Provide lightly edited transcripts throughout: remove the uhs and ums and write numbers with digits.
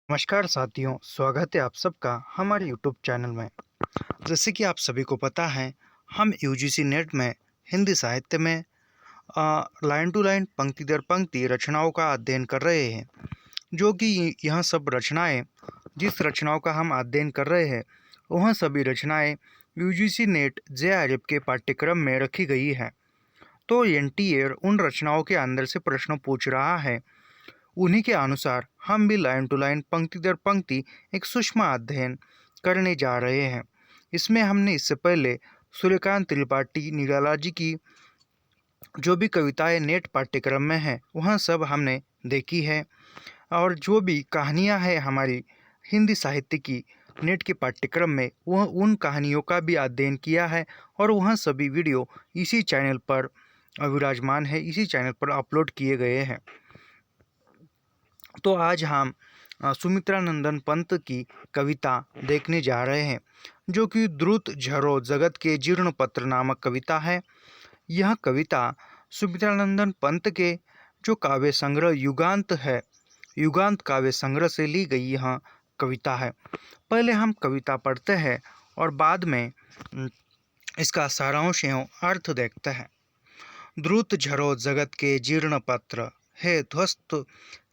नमस्कार साथियों, स्वागत है आप सबका हमारे यूट्यूब चैनल में। जैसे कि आप सभी को पता है, हम यूजीसी नेट में हिंदी साहित्य में लाइन टू लाइन, पंक्ति दर पंक्ति रचनाओं का अध्ययन कर रहे हैं। जो कि यह सब रचनाएं, जिस रचनाओं का हम अध्ययन कर रहे हैं, वह सभी रचनाएं यूजीसी नेट जेआरएफ के पाठ्यक्रम में रखी गई है। तो एनटीए उन रचनाओं के अंदर से प्रश्न पूछ रहा है, उन्हीं के अनुसार हम भी लाइन टू लाइन, पंक्ति दर पंक्ति एक सूक्ष्म अध्ययन करने जा रहे हैं। इसमें हमने इससे पहले सूर्यकांत त्रिपाठी निराला जी की जो भी कविताएं नेट पाठ्यक्रम में हैं, वह सब हमने देखी है। और जो भी कहानियां हैं हमारी हिंदी साहित्य की नेट के पाठ्यक्रम में, वह उन कहानियों का भी अध्ययन किया है। और वह सभी वीडियो इसी चैनल पर विराजमान है, इसी चैनल पर अपलोड किए गए हैं। तो आज हम सुमित्रा नंदन पंत की कविता देखने जा रहे हैं, जो कि द्रुत झरो जगत के जीर्ण पत्र नामक कविता है। यह कविता सुमित्रा नंदन पंत के जो काव्य संग्रह युगांत है, युगांत काव्य संग्रह से ली गई यह कविता है। पहले हम कविता पढ़ते हैं और बाद में इसका सारांश एवं अर्थ देखते हैं। द्रुत झरो जगत के जीर्ण पत्र, हे ध्वस्त,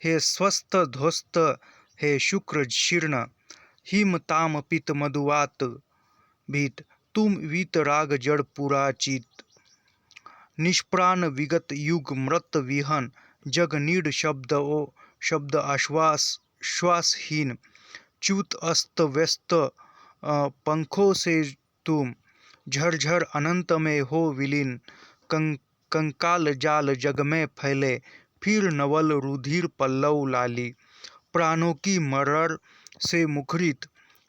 हे स्वस्थ ध्वस्त, हे शुक्र शीर्ण, हिम ताम पित मधुवात भीत, तुम वीत राग जड़ पुराचित, निष्प्राण विगत युग मृत विहन, जग नीड शब्द ओ शब्द आश्वास श्वासहीन, च्युत अस्त व्यस्त पंखों से तुम, झरझर अनंत में हो विलीन, कंकाल जाल जग में फैले, फिर नवल रुधिर पल्लव लाली, प्राणों की मरर से मुखरित,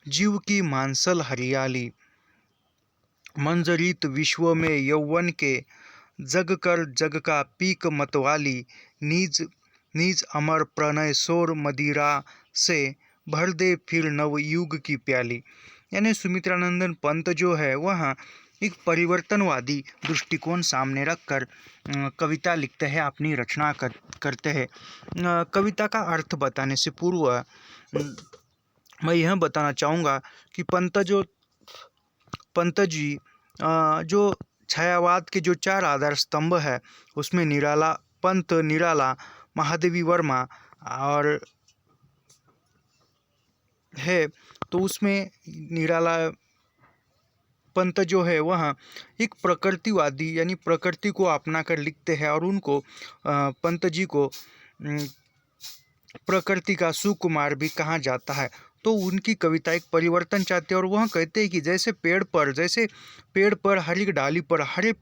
जीव की मांसल हरियाली, मंजरीत विश्व में यौवन के, जग कर जग का पीक मतवाली, नीज नीज अमर प्रणय शोर मदिरा से, भर दे फिर नव युग की प्याली। यानी सुमित्रानंदन पंत जो है, वह एक परिवर्तनवादी दृष्टिकोण सामने रखकर कविता लिखते हैं, अपनी रचना करते हैं। कविता का अर्थ बताने से पूर्व मैं यह बताना चाहूँगा कि पंत जी जो छायावाद के जो 4 आधार स्तंभ है, उसमें निराला पंत, निराला, महादेवी वर्मा और है। तो उसमें निराला पंत जो है, वह एक प्रकृतिवादी यानी प्रकृति को अपना कर लिखते हैं। और उनको पंत जी को प्रकृति का सुकुमार भी कहा जाता है। तो उनकी कविता एक परिवर्तन चाहते हैं और वह कहते हैं कि जैसे पेड़ पर हर एक डाली पर हरे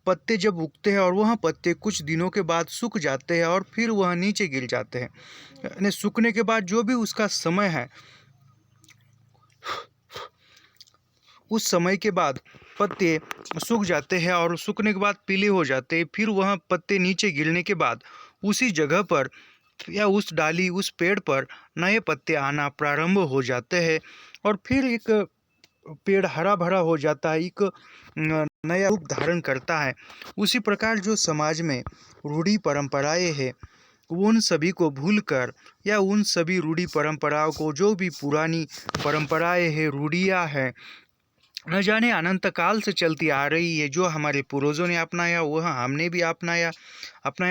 पत्ते जब उगते हैं और वह पत्ते कुछ दिनों के बाद सूख जाते हैं और फिर वह नीचे गिर जाते हैं, यानी सूखने के बाद जो भी उसका समय है, उस समय के बाद पत्ते सूख जाते हैं और सूखने के बाद पीले हो जाते हैं। फिर वह पत्ते नीचे गिरने के बाद उसी जगह पर या उस डाली, उस पेड़ पर नए पत्ते आना प्रारंभ हो जाते हैं और फिर एक पेड़ हरा भरा हो जाता है, एक नया रूप धारण करता है। उसी प्रकार जो समाज में रूढ़ी परंपराएं हैं, उन सभी को भूलकर या उन सभी रूढ़ी परंपराओं को, जो भी पुरानी परंपराएं हैं, रूढ़ियाँ हैं, न जाने अनंत काल से चलती आ रही है, जो हमारे पूर्वजों ने अपनाया वह हमने भी अपनाया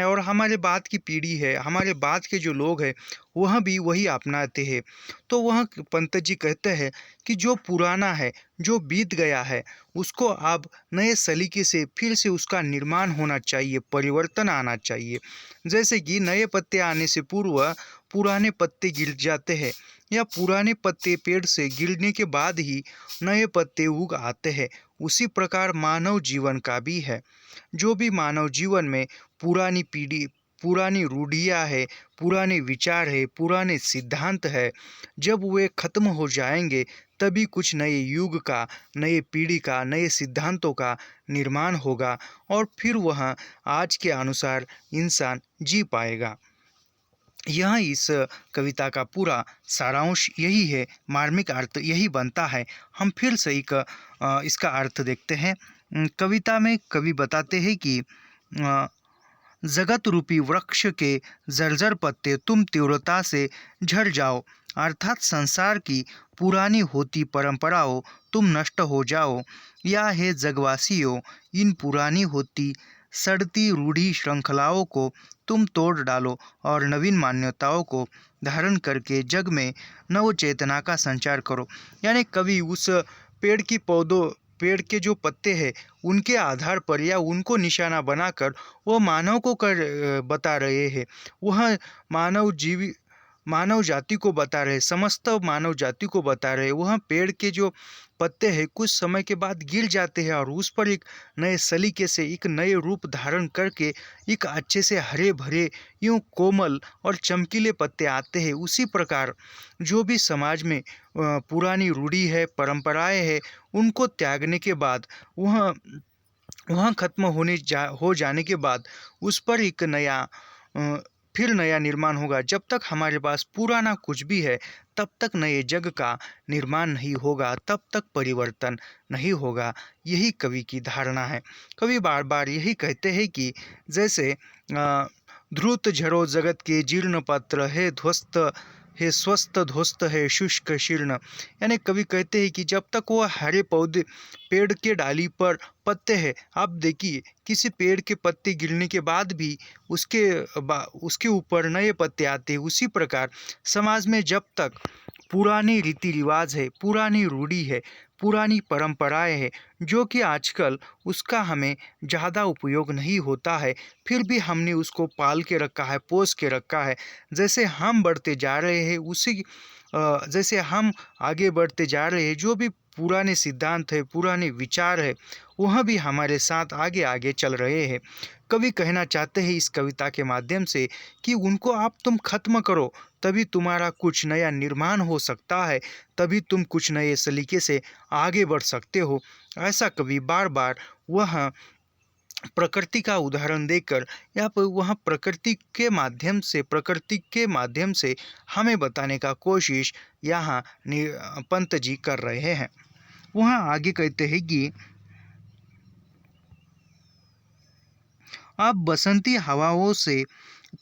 और हमारे बाद की पीढ़ी है, हमारे बाद के जो लोग हैं, वह भी वही अपनाते हैं। तो वह पंत जी कहते हैं कि जो पुराना है, जो बीत गया है, उसको अब नए सलीके से फिर से उसका निर्माण होना चाहिए, परिवर्तन आना चाहिए। जैसे कि नए पत्ते आने से पूर्व पुराने पत्ते गिर जाते हैं या पुराने पत्ते पेड़ से गिरने के बाद ही नए पत्ते उग आते हैं, उसी प्रकार मानव जीवन का भी है। जो भी मानव जीवन में पुरानी पीढ़ी, पुरानी रूढ़ियाँ है, पुराने विचार है, पुराने सिद्धांत है, जब वे खत्म हो जाएंगे तभी कुछ नए युग का, नए पीढ़ी का, नए सिद्धांतों का निर्माण होगा और फिर वह आज के अनुसार इंसान जी पाएगा। यह इस कविता का पूरा सारांश यही है, मार्मिक अर्थ यही बनता है। हम फिर से इसका अर्थ देखते हैं। कविता में कवि बताते हैं कि जगत रूपी वृक्ष के जर्जर पत्ते तुम तीव्रता से झड़ जाओ, अर्थात संसार की पुरानी होती परंपराओं तुम नष्ट हो जाओ, या हे जगवासियों, इन पुरानी होती सड़ती रूढ़ी श्रृंखलाओं को तुम तोड़ डालो और नवीन मान्यताओं को धारण करके जग में नव चेतना का संचार करो। यानी कवि उस पेड़ के जो पत्ते हैं उनके आधार पर या उनको निशाना बनाकर वो मानव को बता रहे हैं। वह मानव जाति को बता रहे, समस्त मानव जाति को बता रहे। वह पेड़ के जो पत्ते हैं कुछ समय के बाद गिर जाते हैं और उस पर एक नए सलीके से एक नए रूप धारण करके एक अच्छे से हरे भरे यूं कोमल और चमकीले पत्ते आते हैं। उसी प्रकार जो भी समाज में पुरानी रूढ़ी है, परंपराएं हैं, उनको त्यागने के बाद वह खत्म हो जाने के बाद उस पर एक फिर नया निर्माण होगा। जब तक हमारे पास पुराना कुछ भी है तब तक नए जग का निर्माण नहीं होगा, तब तक परिवर्तन नहीं होगा। यही कवि की धारणा है। कवि बार बार यही कहते हैं कि जैसे ध्रुत झरो जगत के जीर्ण पत्र है स्वस्थ ध्वस्त है शुष्क शीर्ण। यानी कवि कहते हैं कि जब तक वो हरे पौधे पेड़ के डाली पर पत्ते हैं, आप देखिए किसी पेड़ के पत्ते गिरने के बाद भी उसके ऊपर नए पत्ते आते हैं। उसी प्रकार समाज में जब तक पुरानी रीति रिवाज है, पुरानी रूढ़ी है, पुरानी परंपराएं हैं, जो कि आजकल उसका हमें ज़्यादा उपयोग नहीं होता है, फिर भी हमने उसको पाल के रखा है, पोस के रखा है। जैसे हम बढ़ते जा रहे हैं जैसे हम आगे बढ़ते जा रहे हैं, जो भी पुराने सिद्धांत है, पुराने विचार है, वह भी हमारे साथ आगे आगे चल रहे हैं। कवि कहना चाहते हैं इस कविता के माध्यम से कि उनको तुम खत्म करो, तभी तुम्हारा कुछ नया निर्माण हो सकता है, तभी तुम कुछ नए सलीके से आगे बढ़ सकते हो। ऐसा कवि बार बार वह प्रकृति का उदाहरण देकर या वह प्रकृति के माध्यम से हमें बताने का कोशिश यहाँ पंत जी कर रहे हैं। वह आगे कहते हैं कि अब बसंती हवाओं से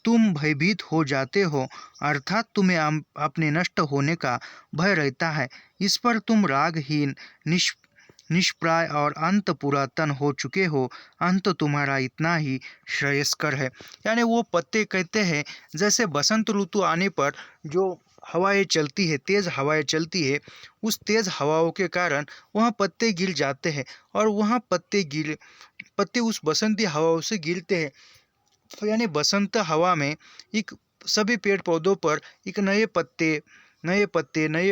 तुम भयभीत हो जाते हो, अर्थात तुम्हें अपने नष्ट होने का भय रहता है। इस पर तुम रागहीन, निष्प्राय और अंत पुरातन हो चुके हो। अंत तुम्हारा इतना ही श्रेयस्कर है। यानी वो पत्ते कहते हैं जैसे बसंत ऋतु आने पर जो हवाएं चलती है, तेज हवाएं चलती है, उस तेज हवाओं के कारण वह पत्ते गिर जाते हैं और वह पत्ते उस बसंती हवाओं से गिरते हैं। तो यानी बसंत हवा में एक सभी पेड़ पौधों पर एक नए पत्ते, नए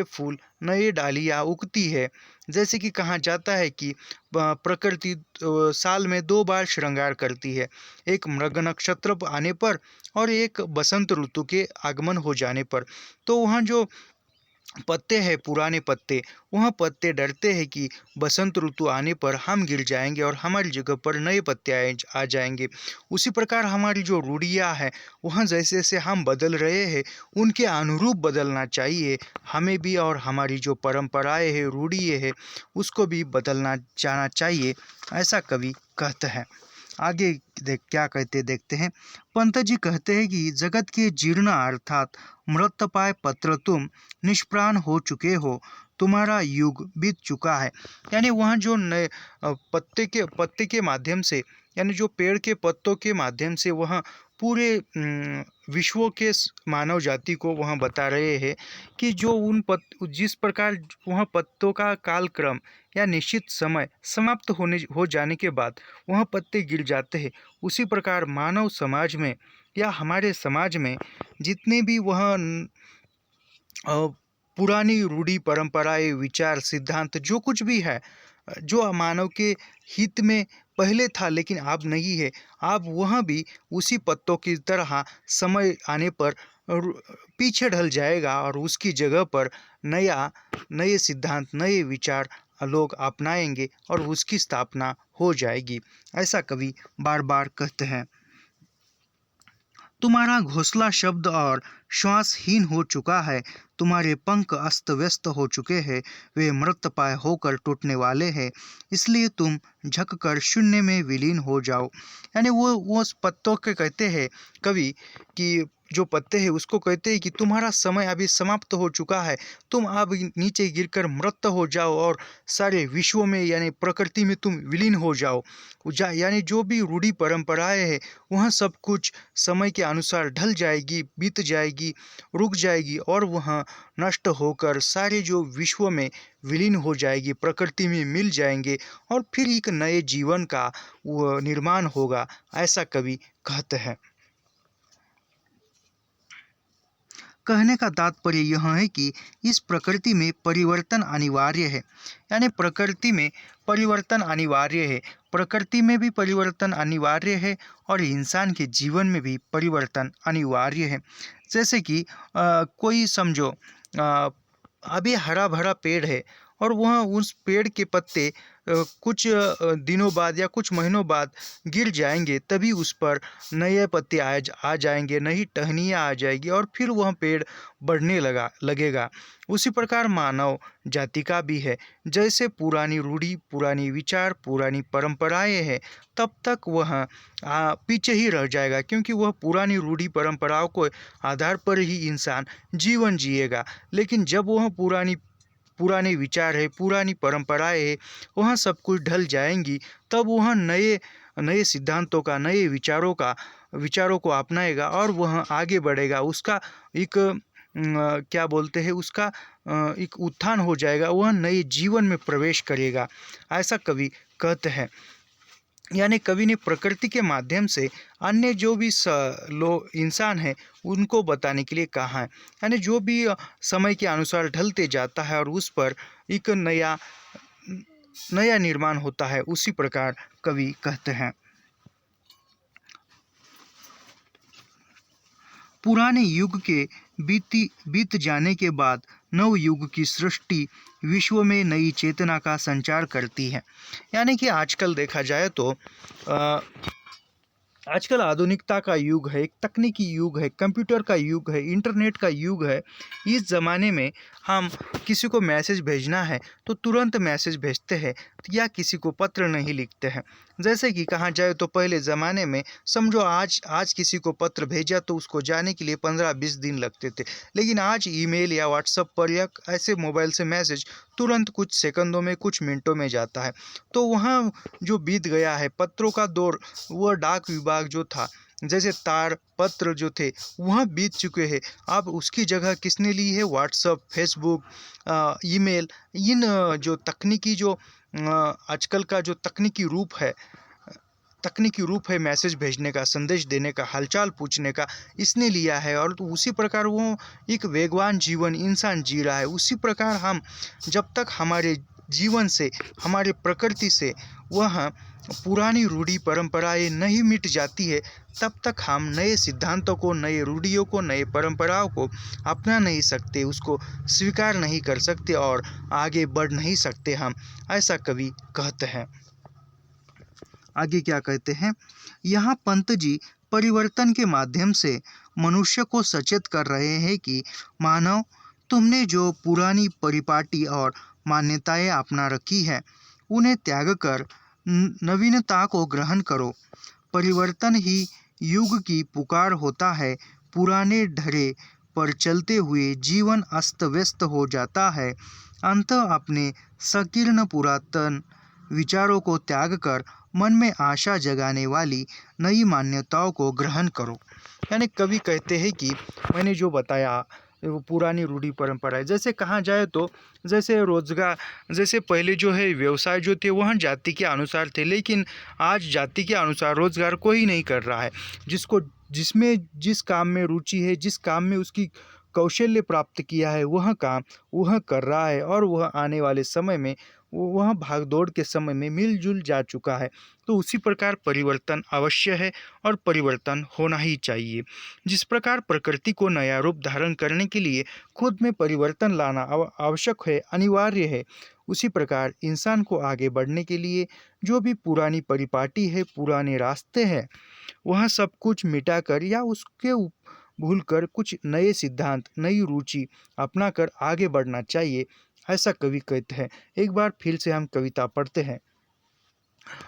फूल, नए डालियाँ उगती है। जैसे कि कहा जाता है कि प्रकृति साल में 2 बार श्रृंगार करती है, एक मृग नक्षत्र आने पर और एक बसंत ऋतु के आगमन हो जाने पर। तो वहाँ जो पत्ते हैं, पुराने पत्ते, वह पत्ते डरते हैं कि बसंत ऋतु आने पर हम गिर जाएंगे और हमारी जगह पर नए पत्ते आ जाएंगे। उसी प्रकार हमारी जो रूढ़ियाँ हैं वह जैसे जैसे हम बदल रहे हैं उनके अनुरूप बदलना चाहिए हमें भी, और हमारी जो परंपराएं हैं, रूढ़ियाँ हैं, उसको भी बदलना जाना चाहिए, ऐसा कवि कहते हैं। आगे क्या कहते देखते हैं। पंत जी कहते हैं कि जगत के जीर्ण अर्थात मृतपाय पत्र तुम निष्प्राण हो चुके हो, तुम्हारा युग बीत चुका है। यानी वहाँ जो नए पत्ते के माध्यम से, यानी जो पेड़ के पत्तों के माध्यम से वह पूरे विश्व के मानव जाति को वह बता रहे हैं कि जो जिस प्रकार वह पत्तों का कालक्रम या निश्चित समय समाप्त हो जाने के बाद वह पत्ते गिर जाते हैं, उसी प्रकार मानव समाज में या हमारे समाज में जितने भी वह पुरानी रूढ़ी, परंपराएं, विचार, सिद्धांत जो कुछ भी है, जो मानव के हित में पहले था लेकिन अब नहीं है, अब वह भी उसी पत्तों की तरह समय आने पर पीछे ढल जाएगा और उसकी जगह पर नए सिद्धांत, नए विचार लोग अपनाएंगे और उसकी स्थापना हो जाएगी। ऐसा कवि बार बार कहते हैं। तुम्हारा घोंसला शब्द और श्वासहीन हो चुका है, तुम्हारे पंख अस्त व्यस्त हो चुके हैं, वे मृतप्राय होकर टूटने वाले हैं, इसलिए तुम झककर शून्य में विलीन हो जाओ। यानी वो पत्तों के कहते हैं कवि कि जो पत्ते हैं उसको कहते हैं कि तुम्हारा समय अभी समाप्त हो चुका है, तुम अब नीचे गिरकर मृत हो जाओ और सारे विश्व में यानी प्रकृति में तुम विलीन हो जाओ। यानी जो भी रूढ़ी परंपराएं हैं वह सब कुछ समय के अनुसार ढल जाएगी, बीत जाएगी, रुक जाएगी और वह नष्ट होकर सारे जो विश्व में विलीन हो जाएगी, प्रकृति में मिल जाएंगे और फिर एक नए जीवन का वो निर्माण होगा, ऐसा कवि कहते हैं। कहने का तात्पर्य यह है कि इस प्रकृति में परिवर्तन अनिवार्य है, यानी प्रकृति में परिवर्तन अनिवार्य है, प्रकृति में भी परिवर्तन अनिवार्य है और इंसान के जीवन में भी परिवर्तन अनिवार्य है। जैसे कि कोई समझो अभी हरा भरा पेड़ है और वह उस पेड़ के पत्ते कुछ दिनों बाद या कुछ महीनों बाद गिर जाएंगे, तभी उस पर नए पत्ते आ जाएंगे, नई टहनियाँ आ जाएगी और फिर वह पेड़ बढ़ने लगेगा। उसी प्रकार मानव जाति का भी है। जैसे पुरानी रूढ़ी, पुरानी विचार, पुरानी परंपराएं हैं, तब तक वह पीछे ही रह जाएगा, क्योंकि वह पुरानी रूढ़ी परंपराओं को आधार पर ही इंसान जीवन जिएगा। लेकिन जब वह पुराने विचार है, पुरानी परंपराएं है, वह सब कुछ ढल जाएंगी, तब वह नए नए सिद्धांतों का, नए विचारों को अपनाएगा और वह आगे बढ़ेगा। उसका एक क्या बोलते हैं, उसका एक उत्थान हो जाएगा, वह नए जीवन में प्रवेश करेगा, ऐसा कवि कहते हैं। यानी कवि ने प्रकृति के माध्यम से अन्य जो भी इंसान हैं उनको बताने के लिए कहा है। यानी जो भी समय के अनुसार ढलते जाता है और उस पर एक नया निर्माण होता है, उसी प्रकार कवि कहते हैं। पुराने युग के बीत जाने के बाद नव युग की सृष्टि विश्व में नई चेतना का संचार करती है। यानी कि आजकल देखा जाए तो आजकल आधुनिकता का युग है, एक तकनीकी युग है, कंप्यूटर का युग है, इंटरनेट का युग है। इस ज़माने में हम किसी को मैसेज भेजना है तो तुरंत मैसेज भेजते हैं या किसी को पत्र नहीं लिखते हैं। जैसे कि कहा जाए तो पहले ज़माने में समझो आज किसी को पत्र भेजा तो उसको जाने के लिए 15-20 दिन लगते थे, लेकिन आज ईमेल या व्हाट्सएप पर या ऐसे मोबाइल से मैसेज तुरंत कुछ सेकंडों में, कुछ मिनटों में जाता है। तो वहाँ जो बीत गया है पत्रों का दौर, वह डाक विभाग जो था, जैसे तार पत्र जो थे वह बीत चुके हैं। अब उसकी जगह किसने ली है? व्हाट्सएप, फेसबुक, ईमेल, इन जो तकनीकी जो आजकल का जो तकनीकी रूप है मैसेज भेजने का, संदेश देने का, हालचाल पूछने का, इसने लिया है। और तो उसी प्रकार वो एक वेगवान जीवन इंसान जी रहा है। उसी प्रकार हम जब तक हमारे जीवन से, हमारे प्रकृति से वह पुरानी रूढ़ी परंपराएं नहीं मिट जाती है, तब तक हम नए सिद्धांतों को, नए रूढ़ियों को, नए परंपराओं को अपना नहीं सकते, उसको स्वीकार नहीं कर सकते और आगे बढ़ नहीं सकते हम, ऐसा कवि कहते हैं। आगे क्या कहते हैं? यहाँ पंत जी परिवर्तन के माध्यम से मनुष्य को सचेत कर रहे हैं कि मानव, तुमने जो पुरानी परिपाटी और मान्यताएं अपना रखी है उन्हें त्याग कर नवीनता को ग्रहण करो। परिवर्तन ही युग की पुकार होता है। पुराने ढरे पर चलते हुए जीवन अस्त व्यस्त हो जाता है। अंत अपने संकीर्ण पुरातन विचारों को त्याग कर मन में आशा जगाने वाली नई मान्यताओं को ग्रहण करो। यानी कवि कहते हैं कि मैंने जो बताया वो पुरानी रूढ़ी परंपरा है। जैसे कहा जाए तो जैसे रोजगार, जैसे पहले जो है व्यवसाय जो थे वह जाति के अनुसार थे, लेकिन आज जाति के अनुसार रोजगार कोई नहीं कर रहा है। जिसमें जिस काम में रुचि है, जिस काम में उसकी कौशल्य प्राप्त किया है, वह काम वह कर रहा है और वह आने वाले समय में वह भागदौड़ के समय में मिलजुल जा चुका है। तो उसी प्रकार परिवर्तन अवश्य है और परिवर्तन होना ही चाहिए। जिस प्रकार प्रकृति को नया रूप धारण करने के लिए खुद में परिवर्तन लाना आवश्यक है, अनिवार्य है, उसी प्रकार इंसान को आगे बढ़ने के लिए जो भी पुरानी परिपाटी है, पुराने रास्ते हैं, वह सब कुछ मिटाकर या उसके भूलकर कुछ नए सिद्धांत, नई रुचि अपनाकर आगे बढ़ना चाहिए, ऐसा कवि कहते हैं। एक बार फिर से हम कविता पढ़ते हैं।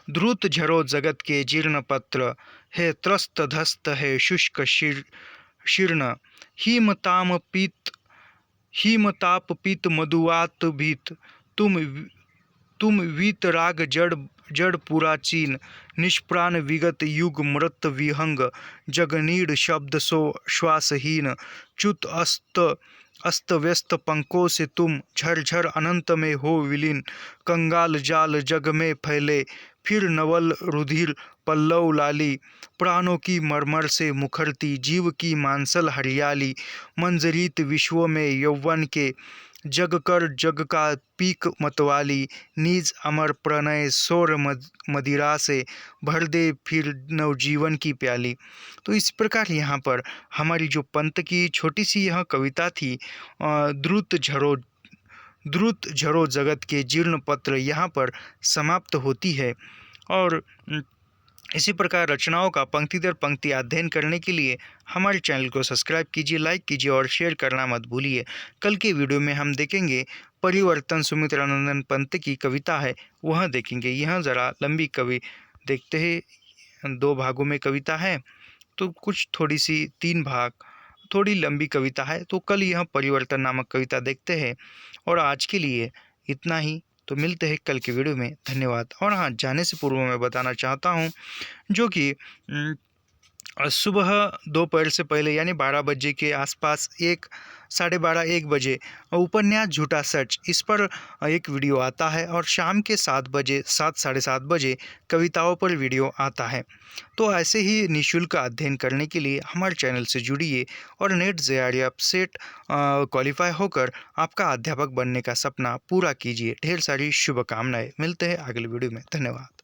द्रुत झरो जगत के जीर्ण पत्र है, त्रस्त धस्त है शुष्क शीर्ण। हिमताप पीत मधुवात भीत। तुम वीतराग जड़ जड़ पुराचीन। निष्प्राण विगत युग मृत विहंग। जगनीड़ शब्द सो श्वासहीन। च्युत अस्त व्यस्त पंखों से तुम झरझर अनंत में हो विलीन। कंगाल जाल जग में फैले, फिर नवल रुधिर पल्लव लाली। प्राणों की मरमर से मुखरती, जीव की मांसल हरियाली। मंजरीत विश्व में यौवन के, जग कर जग का पीक मतवाली। नीज अमर प्रणय सौर मदिरा से, भर दे फिर नवजीवन की प्याली। तो इस प्रकार यहाँ पर हमारी जो पंत की छोटी सी यह कविता थी, द्रुत झरो जगत के जीर्ण पत्र, यहाँ पर समाप्त होती है। और इसी प्रकार रचनाओं का पंक्ति दर पंक्ति अध्ययन करने के लिए हमारे चैनल को सब्सक्राइब कीजिए, लाइक कीजिए और शेयर करना मत भूलिए। कल के वीडियो में हम देखेंगे परिवर्तन। सुमित्रानंदन पंत की कविता है, वह देखेंगे। यह ज़रा लंबी कवि देखते हैं, 2 भागों में कविता है, तो कुछ थोड़ी सी 3 भाग, थोड़ी लंबी कविता है। तो कल यह परिवर्तन नामक कविता देखते हैं। और आज के लिए इतना ही, तो मिलते हैं कल के वीडियो में। धन्यवाद। और हाँ, जाने से पूर्व मैं बताना चाहता हूँ जो कि सुबह दोपहर से पहले यानी 12 बजे के आसपास, 12:30-1 बजे उपन्यास झूठा सच, इस पर एक वीडियो आता है। और शाम के 7 बजे, 7-7:30 बजे कविताओं पर वीडियो आता है। तो ऐसे ही निःशुल्क अध्ययन करने के लिए हमारे चैनल से जुड़िए और नेट जेआरएफ अपसेट क्वालिफाई होकर आपका अध्यापक बनने का सपना पूरा कीजिए। ढेर सारी शुभकामनाएं। मिलते हैं अगले वीडियो में। धन्यवाद।